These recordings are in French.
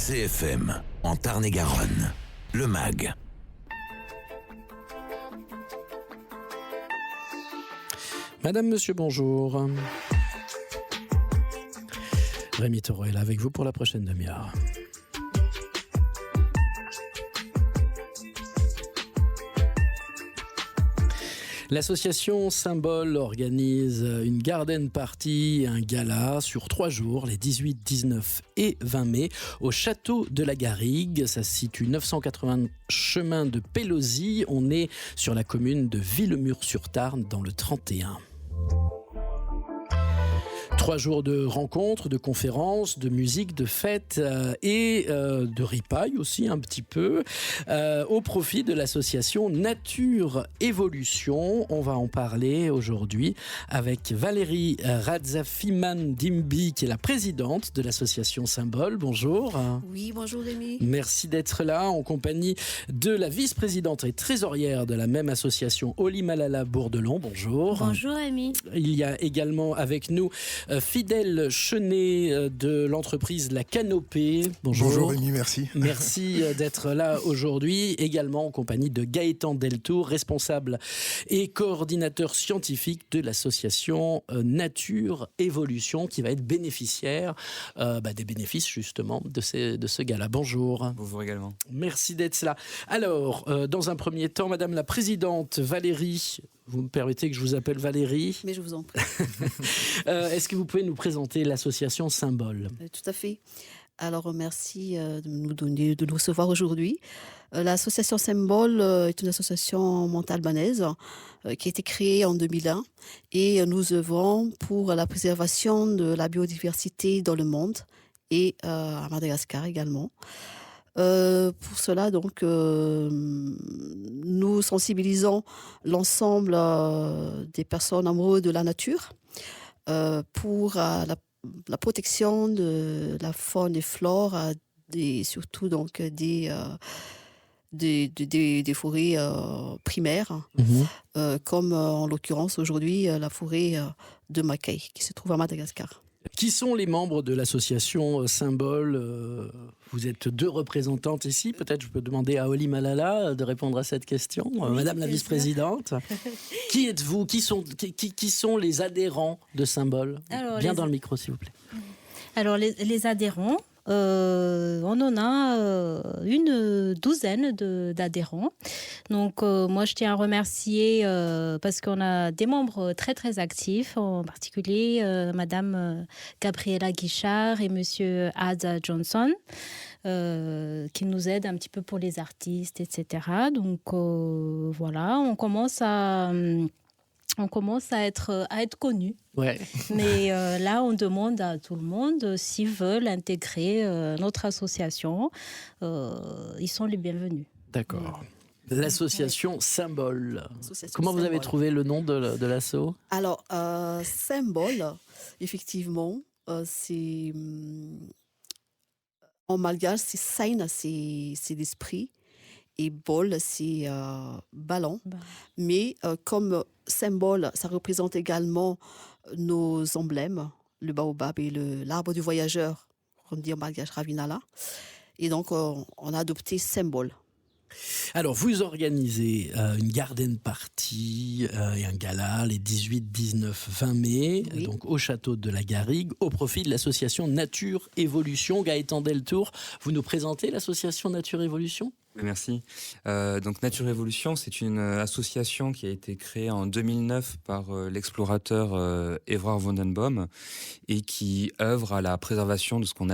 CFM, en Tarn-et-Garonne, le MAG. Madame, monsieur, bonjour. Rémi Taureau est là avec vous pour la prochaine demi-heure. L'association Symbole organise une garden party, un gala sur 3 jours, les 18, 19 et 20 mai, au château de la Garrigue. Ça se situe 980 chemin de Pélosie. On est sur la commune de Villemur-sur-Tarn, dans le 31. 3 jours de rencontres, de conférences, de musique, de fêtes et de ripailles aussi un petit peu au profit de l'association Nature Évolution. On va en parler aujourd'hui avec Valérie Radzafiman-Dimbi, qui est la présidente de l'association Symbole. Bonjour. Oui, bonjour Rémi. Merci d'être là en compagnie de la vice-présidente et trésorière de la même association, Oli Malala Bourdelon. Bonjour. Bonjour Rémi. Il y a également avec nous Fidèle Chenet de l'entreprise La Canopée. Bonjour. Bonjour Rémi, merci. Merci d'être là aujourd'hui, également en compagnie de Gaëtan Deltour, responsable et coordinateur scientifique de l'association Nature Évolution, qui va être bénéficiaire des bénéfices justement de ce gala. Bonjour. Bonjour également. Merci d'être là. Alors, dans un premier temps, Madame la Présidente Valérie, vous me permettez que je vous appelle Valérie? Mais je vous en prie. Est-ce que vous pouvez nous présenter l'association Symbole? Tout à fait. Alors, merci de nous recevoir aujourd'hui. L'association Symbole est une association monte-albanaise qui a été créée en 2001 et nous œuvrons pour la préservation de la biodiversité dans le monde et à Madagascar également. Pour cela, donc, nous sensibilisons l'ensemble des personnes amoureuses de la nature pour la protection de la faune et flore, et surtout donc des forêts primaires, comme en l'occurrence aujourd'hui la forêt de Mackay qui se trouve à Madagascar. Qui sont les membres de l'association Symbole? Vous êtes 2 représentantes ici. Peut-être je peux demander à Oli Malala de répondre à cette question. Oui, Madame la vice-présidente. Qui êtes-vous? Qui sont les adhérents de Symbole? Bien dans le micro, s'il vous plaît. Alors, les adhérents, on en a une douzaine d'adhérents. Donc, moi, je tiens à remercier parce qu'on a des membres très, très actifs, en particulier Madame Gabriela Guichard et Monsieur Ada Johnson, qui nous aident un petit peu pour les artistes, etc. Donc, voilà, on commence à être connus. Ouais. Mais là, on demande à tout le monde s'ils veulent intégrer notre association. Ils sont les bienvenus. D'accord. L'association Symbole. Comment vous Symbole. avez trouvé le nom de l'asso? Alors, Symbole, effectivement, c'est en malgache, c'est Sain, c'est l'esprit. Et bol, c'est ballon. Mais comme symbole, ça représente également nos emblèmes, le baobab et l'arbre du voyageur, comme dit en malgache Ravinala. Et donc, on a adopté Symbole. Alors, vous organisez une garden party et un gala les 18, 19, 20 mai, Oui. donc au château de la Garrigue, au profit de l'association Nature Évolution. Gaëtan Deltour, vous nous présentez l'association Nature Évolution? Merci. Donc Nature Évolution, c'est une association qui a été créée en 2009 par l'explorateur Evrard van den Boom et qui œuvre à la préservation de ce qu'on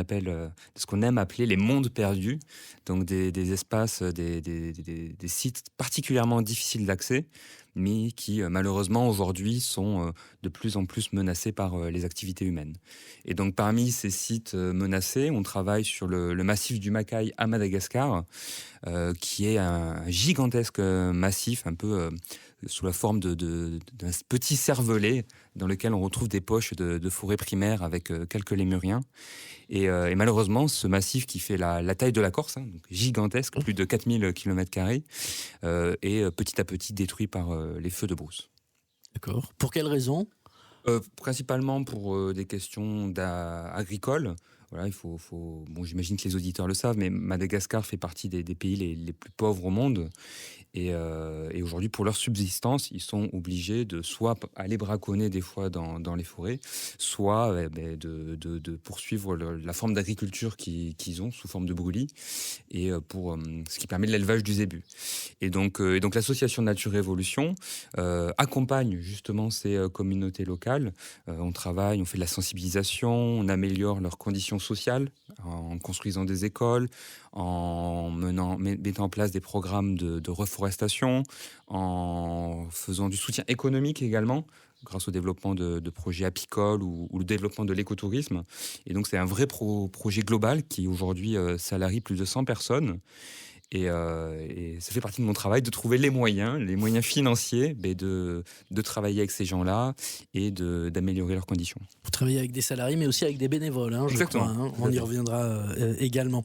aime appeler les mondes perdus, donc des espaces, des sites particulièrement difficiles d'accès, mais qui malheureusement aujourd'hui sont de plus en plus menacés par les activités humaines. Et donc parmi ces sites menacés, on travaille sur le massif du Mackay à Madagascar, qui est un gigantesque massif, un peu sous la forme d'un petit cervelet dans lequel on retrouve des poches de forêt primaire avec quelques lémuriens. Et malheureusement, ce massif qui fait la taille de la Corse, donc gigantesque, plus de 4000 km², est petit à petit détruit par les feux de brousse. D'accord. Pour quelles raisons? Principalement pour des questions agricoles. Voilà, bon, j'imagine que les auditeurs le savent, mais Madagascar fait partie des pays les plus pauvres au monde. Et aujourd'hui, pour leur subsistance, ils sont obligés de soit aller braconner des fois dans les forêts, soit de poursuivre la forme d'agriculture qu'ils ont sous forme de brûlis, et ce qui permet de l'élevage du zébu. Et donc l'association Nature Évolution accompagne justement ces communautés locales. On travaille, on fait de la sensibilisation, on améliore leurs conditions sociales en construisant des écoles, en mettant en place des programmes de reforestation, en faisant du soutien économique également, grâce au développement de projets apicoles ou le développement de l'écotourisme. Et donc c'est un vrai projet global qui aujourd'hui salarie plus de 100 personnes. Et ça fait partie de mon travail de trouver les moyens financiers de travailler avec ces gens-là et d'améliorer leurs conditions. Vous travaillez avec des salariés, mais aussi avec des bénévoles, je Exactement. crois. On y reviendra également.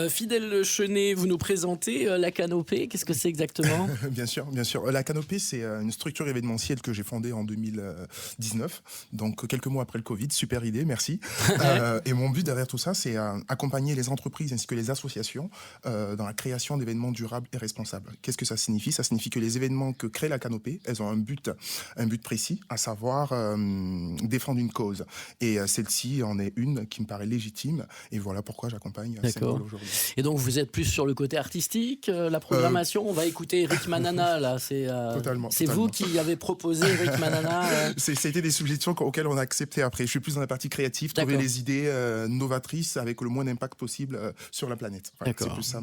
Fidèle Chenet, vous nous présentez la Canopée. Qu'est-ce que c'est exactement ? Bien sûr. La Canopée, c'est une structure événementielle que j'ai fondée en 2019, donc quelques mois après le Covid. Super idée, merci. Et mon but derrière tout ça, c'est accompagner les entreprises ainsi que les associations dans la création d'événements durables et responsables. Qu'est-ce que ça signifie ? Ça signifie que les événements que crée la Canopée, elles ont un but précis, à savoir défendre une cause. Et celle-ci en est une qui me paraît légitime. Et voilà pourquoi j'accompagne Symbole aujourd'hui. Et donc vous êtes plus sur le côté artistique, la programmation. On va écouter Eric Manana là. Totalement. Vous qui avez proposé Eric Manana. C'était des suggestions auxquelles on a accepté après. Je suis plus dans la partie créative, trouver les idées novatrices avec le moins d'impact possible sur la planète. Voilà, c'est plus ça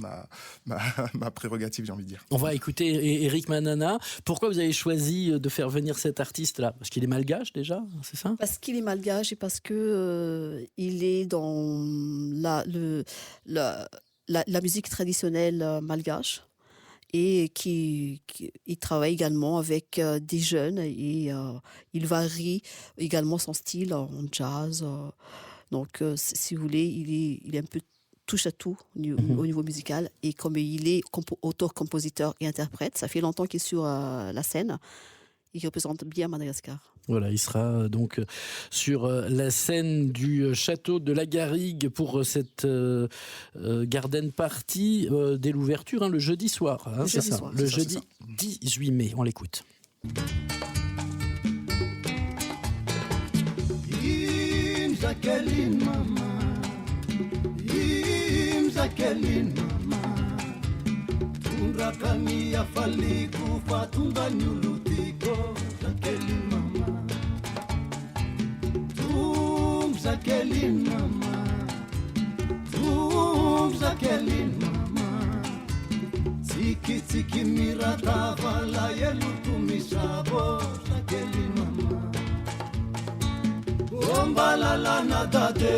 ma prérogative, j'ai envie de dire. On va écouter Eric Manana. Pourquoi vous avez choisi de faire venir cet artiste-là ? Parce qu'il est malgache déjà, c'est ça ? Parce qu'il est malgache et parce que il est dans la musique traditionnelle malgache et qui il travaille également avec des jeunes et il varie également son style en jazz. Donc, si vous voulez, il est un peu touche à tout au niveau musical. Et comme il est auteur, compositeur et interprète, ça fait longtemps qu'il est sur la scène. Il représente bien Madagascar. Voilà, il sera donc sur la scène du château de la Garrigue pour cette garden party dès l'ouverture, le jeudi soir. C'est ça, le jeudi 18 mai. On l'écoute. Jacqueline mama tundrakani afaliku fatunga nyulutiko Jacqueline mama Jacqueline mama tiki mirata vala yelutumisabo Jacqueline mama ombalala nadade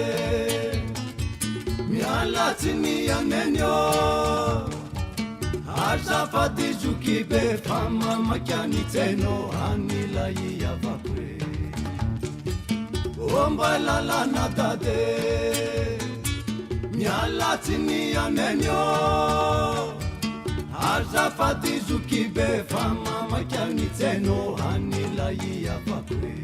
mialatini ya nenyo azafati jukibe fama makiani teno anila ya vapwe ombalala nadade mialatini ya nenyo azafati jukibe fama makiani teno anila ya vapwe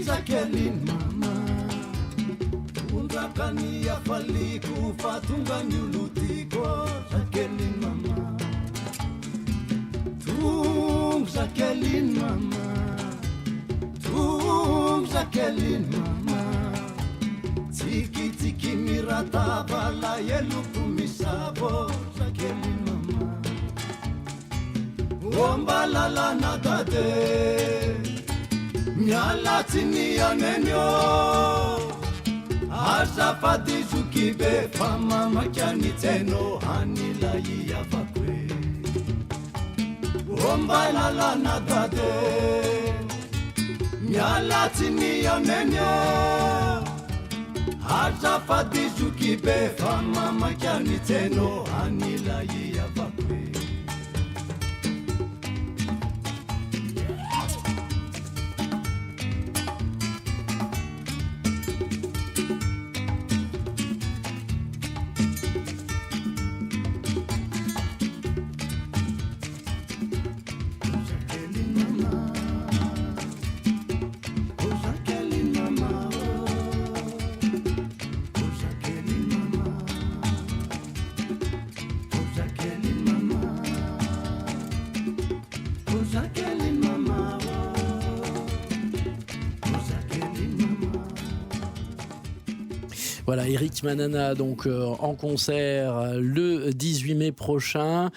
Jacqueline mama undrakani ya faliku fatunga nyulutiko Jacqueline mama Jacqueline mama tiki mirata bala yelukumisabo Jacqueline mama ombalala nadade mialatini ya nenyo azafati jukibe fama makiani teno anila ya vakwe ombalala nadade mialatini ya nenyo azafati jukibe fama makiani teno anila ya vakwe Voilà, Eric Manana donc en concert le 18 mai prochain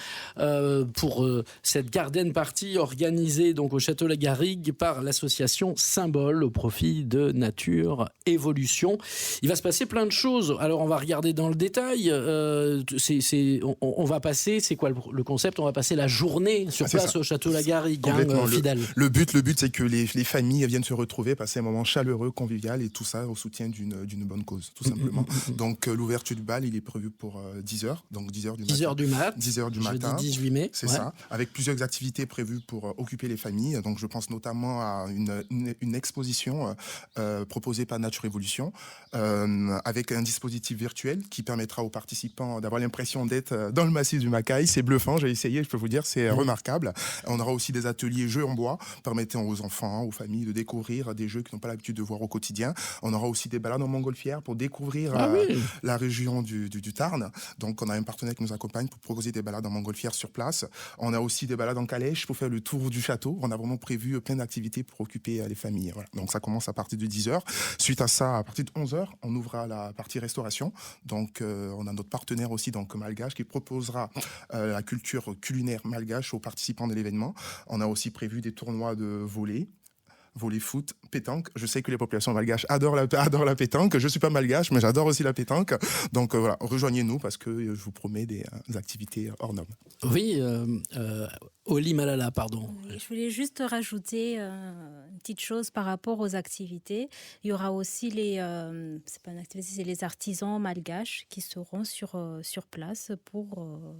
pour cette garden party organisée donc au Château La Garrigue par l'association Symbole au profit de Nature Évolution. Il va se passer plein de choses. Alors on va regarder dans le détail. On va passer, c'est quoi le concept? On va passer la journée sur place au Château La Garrigue, fidèle. Le but, c'est que les familles viennent se retrouver, passer un moment chaleureux, convivial et tout ça au soutien d'une bonne cause, tout simplement. Donc l'ouverture du bal, il est prévu pour 10h, donc 10h du matin. 10h du mat. 10h du matin. Jeudi 18 mai. C'est ça, avec plusieurs activités prévues pour occuper les familles. Donc je pense notamment à une exposition proposée par Nature Évolution avec un dispositif virtuel qui permettra aux participants d'avoir l'impression d'être dans le massif du Macaï. C'est bluffant, j'ai essayé, je peux vous dire, c'est remarquable. On aura aussi des ateliers jeux en bois permettant aux enfants, aux familles de découvrir des jeux qu'ils n'ont pas l'habitude de voir au quotidien. On aura aussi des balades en montgolfière pour découvrir la région du Tarn. Donc on a un partenaire qui nous accompagne pour proposer des balades en montgolfière sur place. On a aussi des balades en calèche pour faire le tour du château. On a vraiment prévu plein d'activités pour occuper les familles. Voilà. Donc ça commence à partir de 10h. Suite à ça, à partir de 11h, on ouvrira la partie restauration. Donc on a notre partenaire aussi, donc Malgache, qui proposera la culture culinaire malgache aux participants de l'événement. On a aussi prévu des tournois de volley foot, pétanque. Je sais que les populations malgaches adorent la pétanque. Je suis pas malgache, mais j'adore aussi la pétanque. Donc voilà, rejoignez-nous parce que je vous promets des activités hors normes. Oui, Oli Malala, pardon. Oui, je voulais juste rajouter une petite chose par rapport aux activités. Il y aura aussi c'est pas une activité, c'est les artisans malgaches qui seront sur place pour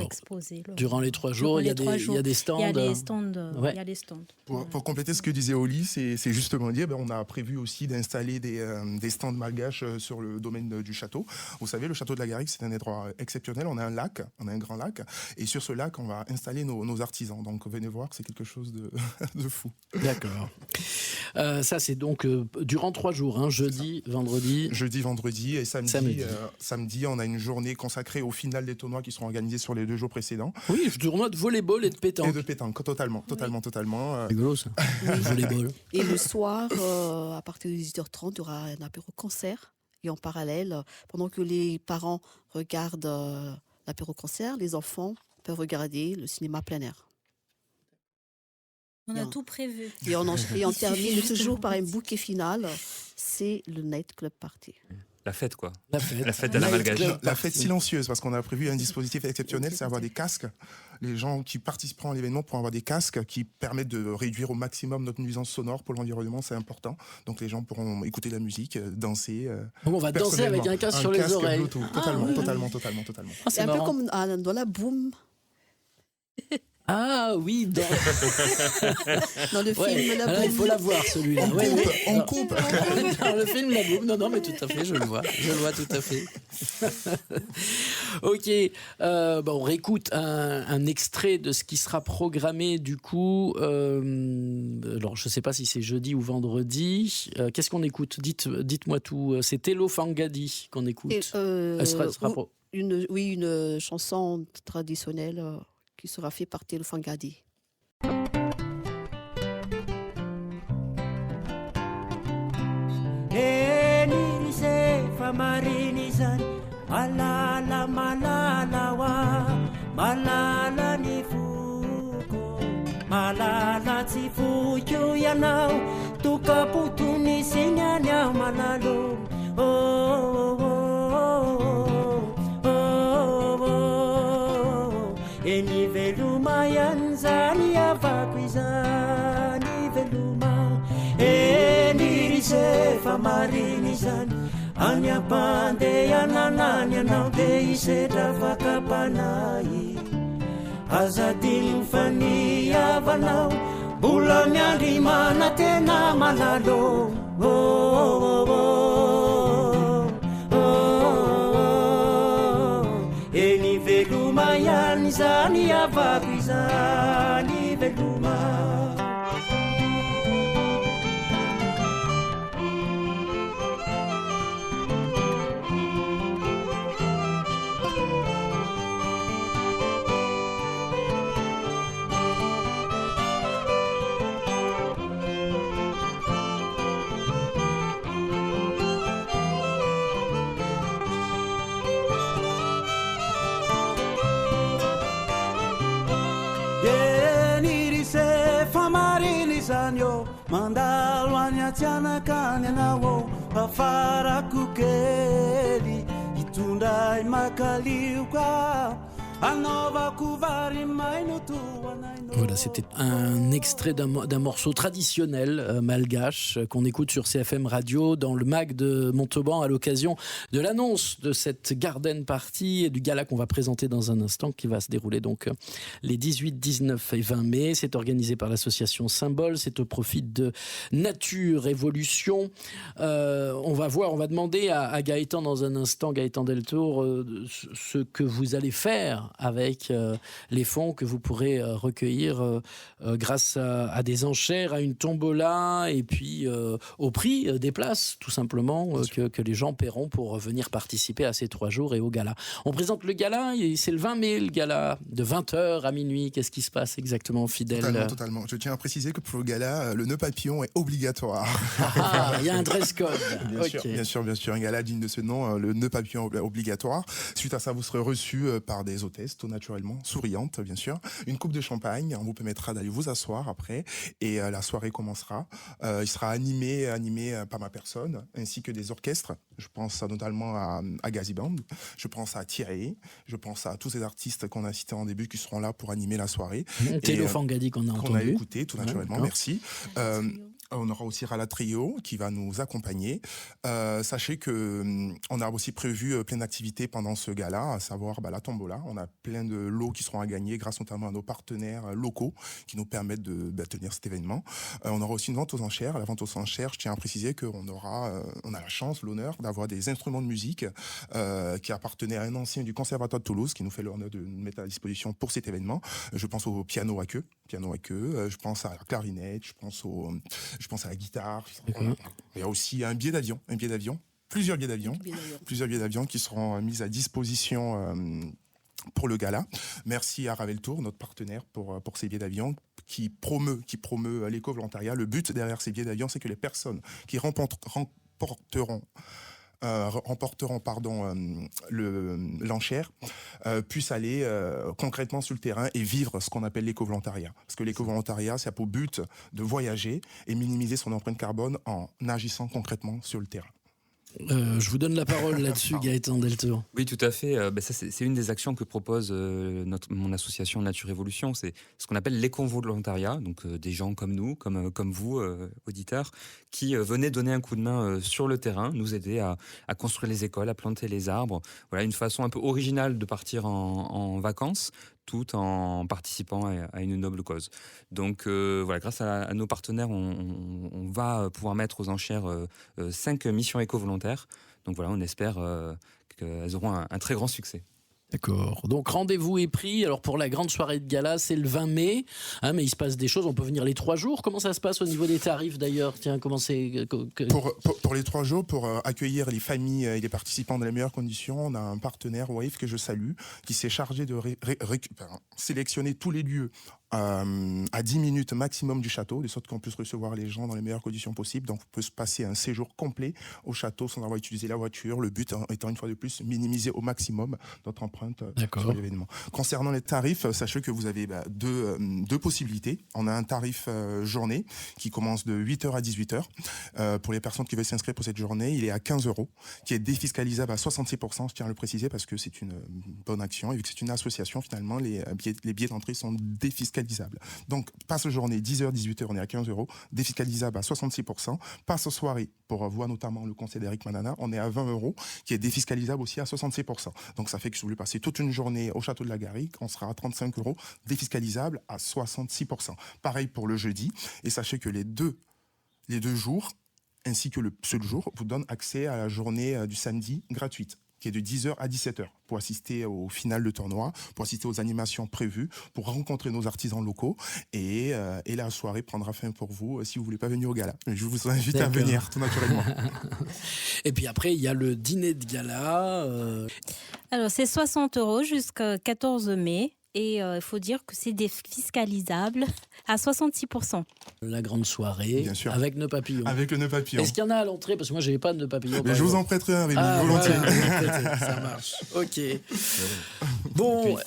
exposer. Durant les 3 jours, il y a des stands. Il y a des stands. Pour compléter ce que disait Oli, c'est justement dire, on a prévu aussi d'installer des stands malgaches sur le domaine du château. Vous savez, le château de la Garrigue, c'est un endroit exceptionnel. On a un grand lac. Et sur ce lac, on va installer nos artisans. Donc venez voir, c'est quelque chose de fou. D'accord. Ça, c'est donc durant 3 jours, jeudi, vendredi. Jeudi, vendredi et samedi. Samedi, on a une journée consacrée au final des tournois qui seront organisés sur les 2 jours précédents. Oui, tournoi de volleyball et de pétanque. Et de pétanque, totalement. Rigolo, ça. Volleyball. Et le soir, à partir de 18h30, il y aura un apéro-concert. Et en parallèle, pendant que les parents regardent l'apéro-concert, les enfants peuvent regarder le cinéma plein air. On a tout prévu. Et on termine toujours par un bouquet final. C'est le Night Club Party. La fête, quoi. La fête à la malgache. La fête silencieuse, parce qu'on a prévu un dispositif exceptionnel, c'est avoir des casques. Les gens qui participeront à l'événement pourront avoir des casques qui permettent de réduire au maximum notre nuisance sonore pour l'environnement, c'est important. Donc les gens pourront écouter la musique, danser. Donc on va danser avec un casque sur les oreilles. Bluetooth, totalement. C'est un peu comme dans la boum. Ah oui, dans le film La Boum. Il faut la voir celui-là. On coupe. Dans le film La Boum. Non, mais tout à fait, je le vois tout à fait. Ok, on réécoute un extrait de ce qui sera programmé du coup. Alors, je ne sais pas si c'est jeudi ou vendredi. Qu'est-ce qu'on écoute? Dites-moi tout. C'est Telo Fangadi qu'on écoute. Une chanson traditionnelle qui sera faite par Telo Fangadi. Malala malala wa malala ni fuko malala tsifuko yanao tukaputuni sinyanya malalo eni veluma yanzani avakwizani veluma eni risefa marini zani Anya pande anananya nao de isedra vakapanai Azadin fani avanao Bula miandrimana tena malalo Eni veluma yani zani avako izani veluma mandalo any atianakany anao afarako kely hitondray makalioka anaovako vary maino toanay. Voilà, c'était un extrait d'un morceau traditionnel malgache qu'on écoute sur CFM Radio dans le MAG de Montauban à l'occasion de l'annonce de cette garden party et du gala qu'on va présenter dans un instant qui va se dérouler donc les 18, 19 et 20 mai. C'est organisé par l'association Symbole, c'est au profit de Nature Évolution. On va demander à Gaëtan dans un instant, Gaëtan Deltour, ce que vous allez faire avec les fonds que vous pourrez recueillir grâce à des enchères, à une tombola et puis au prix des places tout simplement que les gens paieront pour venir participer à ces 3 jours et au gala. On présente le gala, c'est le 20 mai le gala, de 20h à minuit. Qu'est-ce qui se passe exactement, Fidèle? Totalement. Je tiens à préciser que pour le gala, le nœud papillon est obligatoire. Il y a un dress code. Bien sûr, un gala digne de ce nom, le nœud papillon obligatoire. Suite à ça, vous serez reçus par des hôtesses, tout naturellement, souriantes bien sûr, une coupe de champagne, on vous permettra d'aller vous asseoir après et la soirée commencera. Il sera animé par ma personne ainsi que des orchestres. Je pense notamment à Gazi Band, je pense à Thierry, je pense à tous ces artistes qu'on a cités en début qui seront là pour animer la soirée. Télo Fangadi qu'on a entendu. Qu'on a écouté tout naturellement, merci. On aura aussi Rala Trio qui va nous accompagner. Sachez que on a aussi prévu plein d'activités pendant ce gala, à savoir la tombola. On a plein de lots qui seront à gagner grâce notamment à nos partenaires locaux qui nous permettent de tenir cet événement. On aura aussi une vente aux enchères. La vente aux enchères, je tiens à préciser qu'on on a la chance, l'honneur d'avoir des instruments de musique qui appartenaient à un ancien du Conservatoire de Toulouse qui nous fait l'honneur de nous mettre à disposition pour cet événement. Je pense au piano à queue, je pense à la clarinette, je pense à la guitare. Il y a aussi un billet d'avion, plusieurs billets d'avion qui seront mis à disposition pour le gala. Merci à Ravel Tour, notre partenaire pour ces billets d'avion qui promeut l'éco-volontariat. Le but derrière ces billets d'avion, c'est que les personnes qui remporteront l'enchère puissent aller concrètement sur le terrain et vivre ce qu'on appelle l'éco-volontariat. Parce que l'éco-volontariat, c'est pour but de voyager et minimiser son empreinte carbone en agissant concrètement sur le terrain. Je vous donne la parole là-dessus, Gaëtan Deltour. Oui, tout à fait. Ça, c'est une des actions que propose mon association Nature Évolution. C'est ce qu'on appelle l'éco-volontariat. Donc, des gens comme nous, comme vous, auditeurs, qui venaient donner un coup de main sur le terrain, nous aider à construire les écoles, à planter les arbres. Voilà, une façon un peu originale de partir en vacances, tout en participant à une noble cause. Donc grâce à nos partenaires, on va pouvoir mettre aux enchères 5 missions éco-volontaires. Donc voilà, on espère qu'elles auront un très grand succès. D'accord. Donc rendez-vous est pris. Alors pour la grande soirée de gala, c'est le 20 mai. Mais il se passe des choses. On peut venir les 3 jours. Comment ça se passe au niveau des tarifs d'ailleurs? Tiens, comment c'est pour les 3 jours, pour accueillir les familles et les participants dans les meilleures conditions, on a un partenaire Wave que je salue, qui s'est chargé de sélectionner tous les lieux à 10 minutes maximum du château, de sorte qu'on puisse recevoir les gens dans les meilleures conditions possibles. Donc on peut se passer un séjour complet au château sans avoir utilisé la voiture. Le but étant une fois de plus minimiser au maximum notre empreinte sur l'événement. Concernant les tarifs, sachez que vous avez deux possibilités. On a un tarif journée qui commence de 8h à 18h. Pour les personnes qui veulent s'inscrire pour cette journée, il est à 15 €, qui est défiscalisable à 66%, je tiens à le préciser parce que c'est une bonne action. Et vu que c'est une association, finalement, les billets d'entrée sont défiscalisables. Donc, passe journée, 10h, 18h, on est à 15 €, défiscalisable à 66%. Passe soirée, pour voir notamment le concert d'Eric Manana, on est à 20 €, qui est défiscalisable aussi à 66%. Donc, ça fait que si vous voulez passer toute une journée au château de la Garrigue, on sera à 35 €, défiscalisable à 66%. Pareil pour le jeudi. Et sachez que les deux jours, ainsi que le seul jour, vous donnent accès à la journée du samedi gratuite, qui est de 10h à 17h, pour assister au final de tournoi, pour assister aux animations prévues, pour rencontrer nos artisans locaux, et la soirée prendra fin pour vous si vous voulez pas venir au gala. Je vous invite à venir, tout naturellement. Et puis après, il y a le dîner de gala. Alors, c'est 60 € jusqu'à 14 mai. Et il faut dire que c'est défiscalisable à 66%. La grande soirée, bien sûr, avec nœud papillon. Avec le nœud papillon. Est-ce qu'il y en a à l'entrée? Parce que moi, je n'avais pas de nœud papillon. Mais je vous en prêterai un, Rémi, volontiers. Voilà, ça marche. Ok. Bon,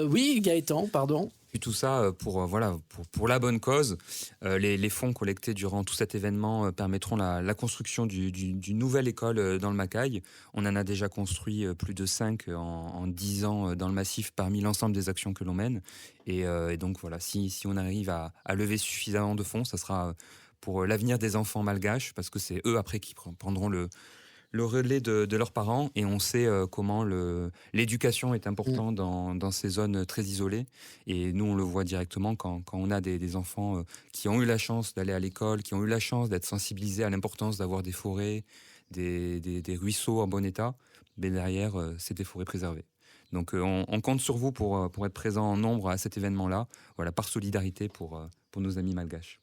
oui, Gaëtan, pardon. Tout ça pour la bonne cause. Les fonds collectés durant tout cet événement permettront la construction d'une nouvelle école dans le Macaï. On en a déjà construit plus de 5 en 10 ans dans le massif parmi l'ensemble des actions que l'on mène. Et donc voilà, si on arrive à lever suffisamment de fonds, ça sera pour l'avenir des enfants malgaches, parce que c'est eux après qui prendront le relais de leurs parents, et on sait comment l'éducation est importante dans ces zones très isolées, et nous on le voit directement quand on a des enfants qui ont eu la chance d'aller à l'école, qui ont eu la chance d'être sensibilisés à l'importance d'avoir des forêts, des ruisseaux en bon état, mais derrière c'est des forêts préservées. Donc on compte sur vous pour être présent en nombre à cet événement-là, par solidarité pour nos amis malgaches.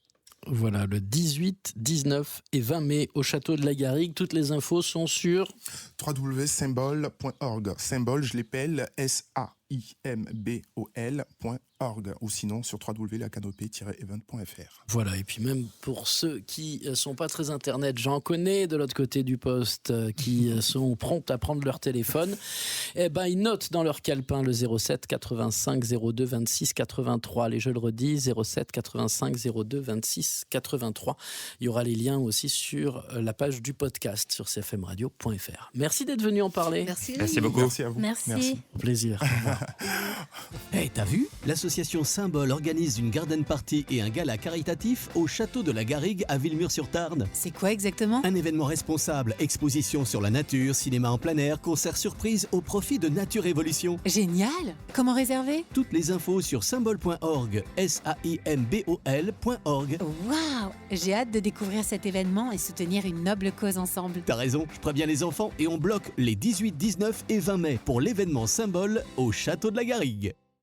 Voilà, le 18, 19 et 20 mai au château de la Garrigue. Toutes les infos sont sur www.symbol.org. Symbol, je l'appelle SAIMBOL.org, ou sinon sur www.lacanopée-event.fr. Voilà, et puis même pour ceux qui sont pas très internet, j'en connais de l'autre côté du poste qui sont prompts à prendre leur téléphone, ils notent dans leur calepin le 07 85 02 26 83. Je le redis, 07 85 02 26 83. Il y aura les liens aussi sur la page du podcast sur cfmradio.fr. Merci d'être venu en parler. Merci beaucoup. Merci à vous. Merci. Plaisir. Hey, t'as vu? L'association Symbol organise une garden party et un gala caritatif au château de la Garrigue à Villemur-sur-Tarn. C'est quoi exactement? Un événement responsable, exposition sur la nature, cinéma en plein air, concert surprise au profit de Nature Évolution. Génial! Comment réserver? Toutes les infos sur symbol.org, SAIMBOL.org. Waouh! J'ai hâte de découvrir cet événement et soutenir une noble cause ensemble. T'as raison, je préviens les enfants et on bloque les 18, 19 et 20 mai pour l'événement Symbol au château de la Garrigue.